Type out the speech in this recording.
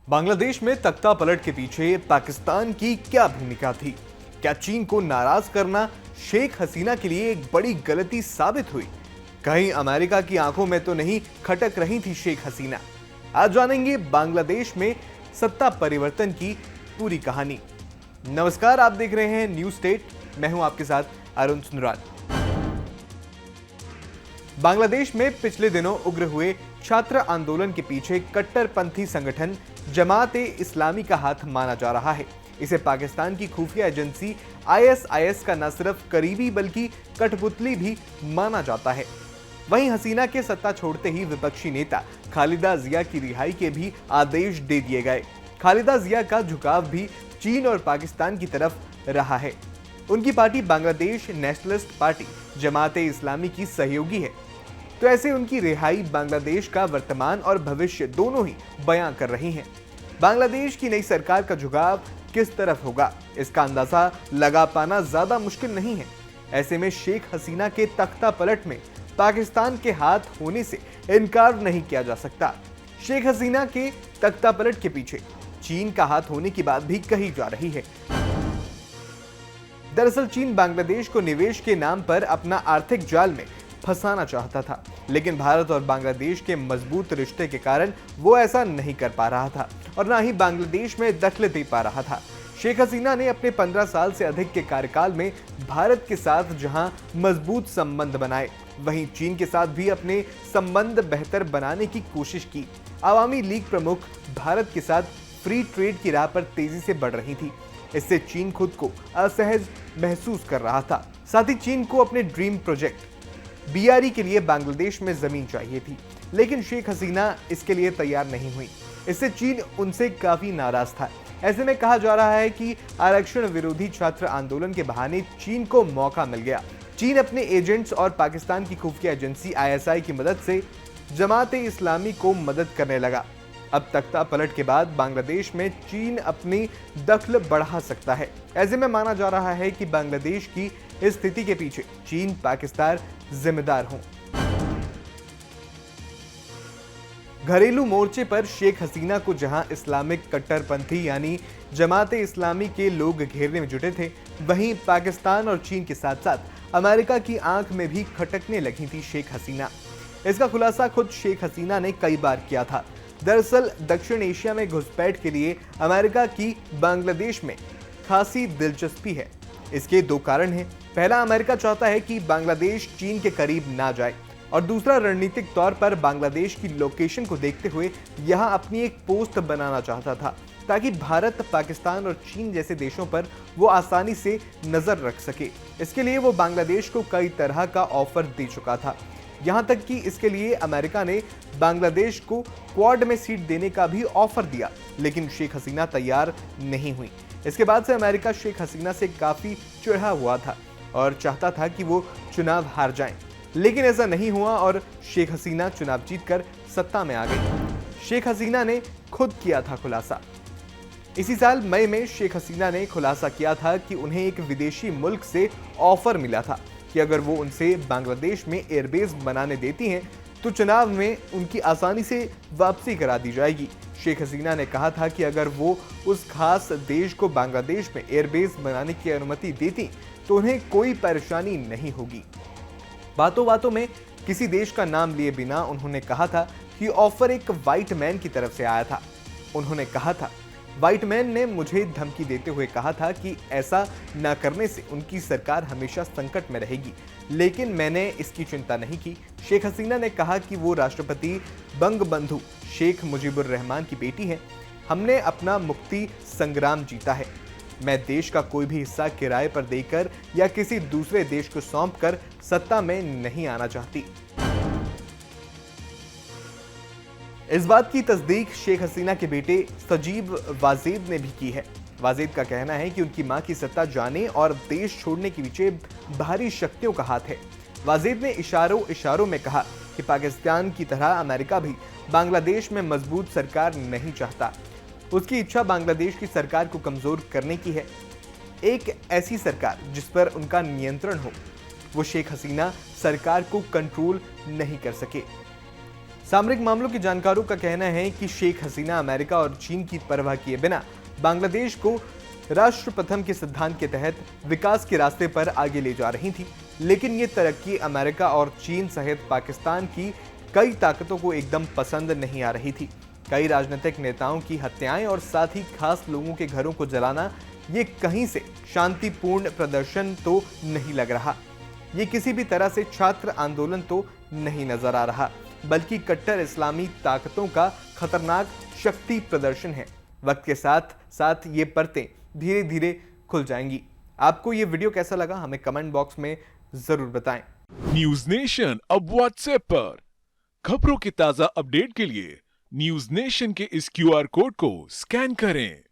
बांग्लादेश में तख्ता पलट के पीछे पाकिस्तान की क्या भूमिका थी? क्या चीन को नाराज करना शेख हसीना के लिए एक बड़ी गलती साबित हुई? कहीं अमेरिका की आंखों में तो नहीं खटक रही थी शेख हसीना? आज जानेंगे बांग्लादेश में सत्ता परिवर्तन की पूरी कहानी। नमस्कार, आप देख रहे हैं न्यूज स्टेट। मैं हूं आपके साथ अरुण सुंदराल। बांग्लादेश में पिछले दिनों उग्र हुए छात्र आंदोलन के पीछे कट्टरपंथी संगठन जमात ए इस्लामी का हाथ माना जा रहा है। इसे पाकिस्तान की खुफिया एजेंसी आईएसआईएस का न सिर्फ करीबी बल्कि कठपुतली भी माना जाता है। वहीं हसीना के सत्ता छोड़ते ही विपक्षी नेता खालिदा जिया की रिहाई के भी आदेश दे दिए गए। खालिदा जिया का झुकाव भी चीन और पाकिस्तान की तरफ रहा है। उनकी पार्टी बांग्लादेश नेशनलिस्ट पार्टी जमात ए इस्लामी की सहयोगी है, तो ऐसे उनकी रिहाई बांग्लादेश का वर्तमान और भविष्य दोनों ही बयां कर रही हैं। बांग्लादेश की नई सरकार का झुकाव किस तरफ होगा, इसका अंदाजा लगा पाना ज्यादा मुश्किल नहीं है। ऐसे में शेख हसीना के तख्ता पलट में पाकिस्तान के हाथ होने से इनकार नहीं किया जा सकता। शेख हसीना के तख्ता पलट के पीछे चीन का हाथ होने की बात भी कही जा रही है। दरअसल चीन बांग्लादेश को निवेश के नाम पर अपना आर्थिक जाल में फंसाना चाहता था, लेकिन भारत और बांग्लादेश के मजबूत रिश्ते के कारण वो ऐसा नहीं कर पा रहा था और ना ही बांग्लादेश में दखल दे पा रहा था। शेख हसीना ने अपने 15 साल से अधिक के कार्यकाल में भारत के साथ जहां मजबूत संबंध बनाए, वहीं चीन के साथ भी अपने संबंध बेहतर बनाने की कोशिश की। आवामी लीग प्रमुख भारत के साथ फ्री ट्रेड की राह पर तेजी से बढ़ रही थी। इससे चीन खुद को असहज महसूस कर रहा था। साथ ही चीन को अपने ड्रीम प्रोजेक्ट बीआरई के लिए बांग्लादेश में जमीन चाहिए थी, लेकिन शेख हसीना इसके लिए तैयार नहीं हुई। इससे चीन उनसे काफी नाराज था। ऐसे में कहा जा रहा है कि आरक्षण विरोधी छात्र आंदोलन के बहाने चीन को मौका मिल गया। चीन अपने एजेंट्स और पाकिस्तान की खुफिया एजेंसी आईएसआई की मदद से जमात ए इस्लामी को मदद करने लगा। अब तख्ता पलट के बाद बांग्लादेश में चीन अपनी दखल बढ़ा सकता है। ऐसे में माना जा रहा है कि बांग्लादेश की इस स्थिति के पीछे चीन पाकिस्तान जिम्मेदार हों। घरेलू मोर्चे पर शेख हसीना को जहां इस्लामिक कट्टरपंथी यानी जमात ए इस्लामी के लोग घेरने में जुटे थे, वहीं पाकिस्तान और चीन के साथ साथ अमेरिका की आंख में भी खटकने लगी थी शेख हसीना। इसका खुलासा खुद शेख हसीना ने कई बार किया था। दरअसल दक्षिण एशिया में घुसपैठ के लिए अमेरिका की बांग्लादेश में खासी दिलचस्पी है। इसके दो कारण हैं। पहला, अमेरिका चाहता है कि बांग्लादेश चीन के करीब ना जाए, और दूसरा, रणनीतिक तौर पर बांग्लादेश की लोकेशन को देखते हुए यहां अपनी एक पोस्ट बनाना चाहता था, ताकि भारत, पाकिस्तान और चीन जैसे देशों पर वो आसानी से नजर रख सके। इसके लिए वो बांग्लादेश को कई तरह का ऑफर दे चुका था। यहां तक कि इसके लिए अमेरिका ने बांग्लादेश को क्वाड में सीट देने का भी ऑफर दिया, लेकिन शेख हसीना तैयार नहीं हुई। इसके बाद से अमेरिका शेख हसीना से काफी चिढ़ा हुआ था और चाहता था कि वो चुनाव हार जाएं, लेकिन ऐसा नहीं हुआ और शेख हसीना चुनाव जीतकर सत्ता में आ गई। शेख हसीना ने खुद किया था खुलासा। इसी साल मई में शेख हसीना ने खुलासा किया था कि उन्हें एक विदेशी मुल्क से ऑफर मिला था कि अगर वो उनसे बांग्लादेश में एयरबेस बनाने देती हैं तो चुनाव में उनकी आसानी से वापसी करा दी जाएगी। शेख हसीना ने कहा था कि अगर वो उस खास देश को बांग्लादेश में एयरबेस बनाने की अनुमति देती तो उन्हें कोई परेशानी नहीं होगी। बातों बातों में किसी देश का नाम लिए बिना उन्होंने कहा था कि ऑफर एक व्हाइट मैन की तरफ से आया था। उन्होंने कहा था, व्हाइट मैन ने मुझे धमकी देते हुए कहा था कि ऐसा न करने से उनकी सरकार हमेशा संकट में रहेगी, लेकिन मैंने इसकी चिंता नहीं की। शेख हसीना ने कहा कि वो राष्ट्रपति बंगबंधु शेख मुजीबुर रहमान की बेटी है। हमने अपना मुक्ति संग्राम जीता है। मैं देश का कोई भी हिस्सा किराए पर देकर या किसी दूसरे देश को सौंपकर सत्ता में नहीं आना चाहती। इस बात की तस्दीक शेख हसीना के बेटे सजीब वाजेद ने भी की है। वाजेद का कहना है कि उनकी मां की सत्ता जाने और देश छोड़ने के पीछे बाहरी शक्तियों का हाथ है। वाजेद ने इशारों इशारों में कहा कि पाकिस्तान की तरह अमेरिका भी बांग्लादेश में मजबूत सरकार नहीं चाहता। उसकी इच्छा बांग्लादेश की सरकार को कमजोर करने की है, एक ऐसी सरकार जिस पर उनका नियंत्रण हो। वो शेख हसीना सरकार को कंट्रोल नहीं कर सके। सामरिक मामलों के जानकारों का कहना है कि शेख हसीना अमेरिका और चीन की परवाह किए बिना बांग्लादेश को राष्ट्र प्रथम के सिद्धांत के तहत विकास के रास्ते पर आगे ले जा रही थी। लेकिन ये तरक्की अमेरिका और चीन सहित पाकिस्तान की कई ताकतों को एकदम पसंद नहीं आ रही थी। कई राजनीतिक नेताओं की हत्याएं और साथ ही खास लोगों के घरों को जलाना ये कहीं से शांतिपूर्ण प्रदर्शन तो नहीं लग रहा। ये किसी भी तरह से छात्र आंदोलन तो नहीं नजर आ रहा, बल्कि कट्टर इस्लामी ताकतों का खतरनाक शक्ति प्रदर्शन है। वक्त के साथ साथ ये परतें धीरे धीरे खुल जाएंगी। आपको ये वीडियो कैसा लगा हमें कमेंट बॉक्स में जरूर बताएं। न्यूज नेशन अब व्हाट्सएप पर खबरों के ताजा अपडेट के लिए न्यूज नेशन के इस क्यूआर कोड को स्कैन करें।